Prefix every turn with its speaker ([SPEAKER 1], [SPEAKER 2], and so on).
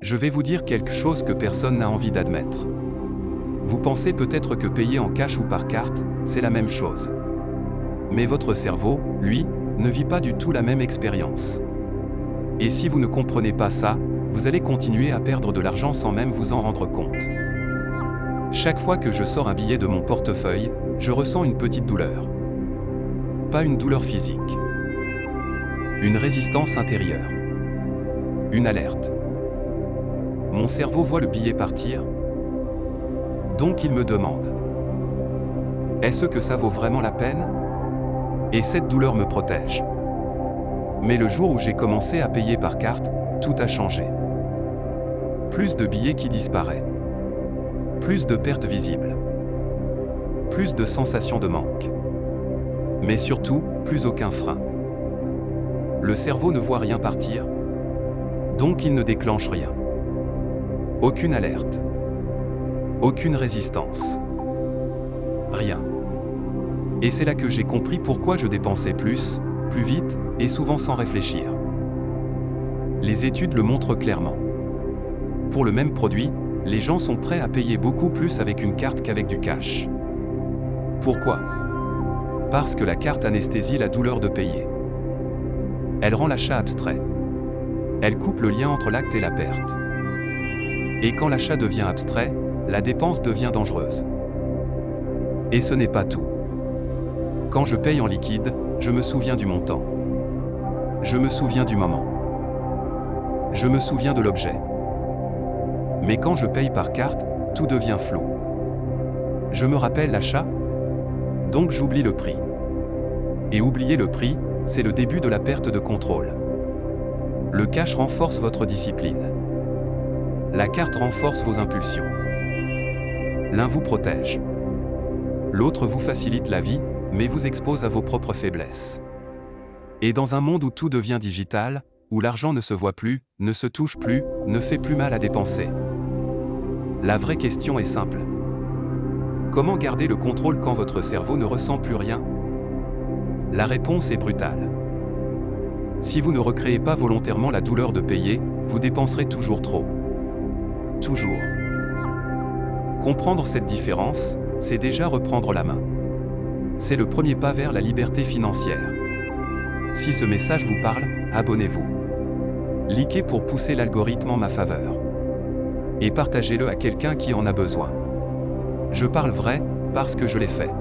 [SPEAKER 1] Je vais vous dire quelque chose que personne n'a envie d'admettre. Vous pensez peut-être que payer en cash ou par carte, c'est la même chose. Mais votre cerveau, lui, ne vit pas du tout la même expérience. Et si vous ne comprenez pas ça, vous allez continuer à perdre de l'argent sans même vous en rendre compte. Chaque fois que je sors un billet de mon portefeuille, je ressens une petite douleur. Pas une douleur physique. Une résistance intérieure. Une alerte. Mon cerveau voit le billet partir. Donc il me demande. Est-ce que ça vaut vraiment la peine? Et cette douleur me protège. Mais le jour où j'ai commencé à payer par carte, tout a changé. Plus de billets qui disparaissent. Plus de pertes visibles. Plus de sensations de manque. Mais surtout, plus aucun frein. Le cerveau ne voit rien partir, donc il ne déclenche rien. Aucune alerte. Aucune résistance. Rien. Et c'est là que j'ai compris pourquoi je dépensais plus vite, et souvent sans réfléchir. Les études le montrent clairement. Pour le même produit, les gens sont prêts à payer beaucoup plus avec une carte qu'avec du cash. Pourquoi? Parce que la carte anesthésie la douleur de payer. Elle rend l'achat abstrait. Elle coupe le lien entre l'acte et la perte. Et quand l'achat devient abstrait, la dépense devient dangereuse. Et ce n'est pas tout. Quand je paye en liquide, je me souviens du montant. Je me souviens du moment. Je me souviens de l'objet. Mais quand je paye par carte, tout devient flou. Je me rappelle l'achat, donc j'oublie le prix. Et oublier le prix, c'est le début de la perte de contrôle. Le cash renforce votre discipline. La carte renforce vos impulsions. L'un vous protège. L'autre vous facilite la vie, mais vous expose à vos propres faiblesses. Et dans un monde où tout devient digital, où l'argent ne se voit plus, ne se touche plus, ne fait plus mal à dépenser. La vraie question est simple. Comment garder le contrôle quand votre cerveau ne ressent plus rien? La réponse est brutale. Si vous ne recréez pas volontairement la douleur de payer, vous dépenserez toujours trop. Toujours. Comprendre cette différence, c'est déjà reprendre la main. C'est le premier pas vers la liberté financière. Si ce message vous parle, abonnez-vous. Likez pour pousser l'algorithme en ma faveur. Et partagez-le à quelqu'un qui en a besoin. Je parle vrai, parce que je l'ai fait.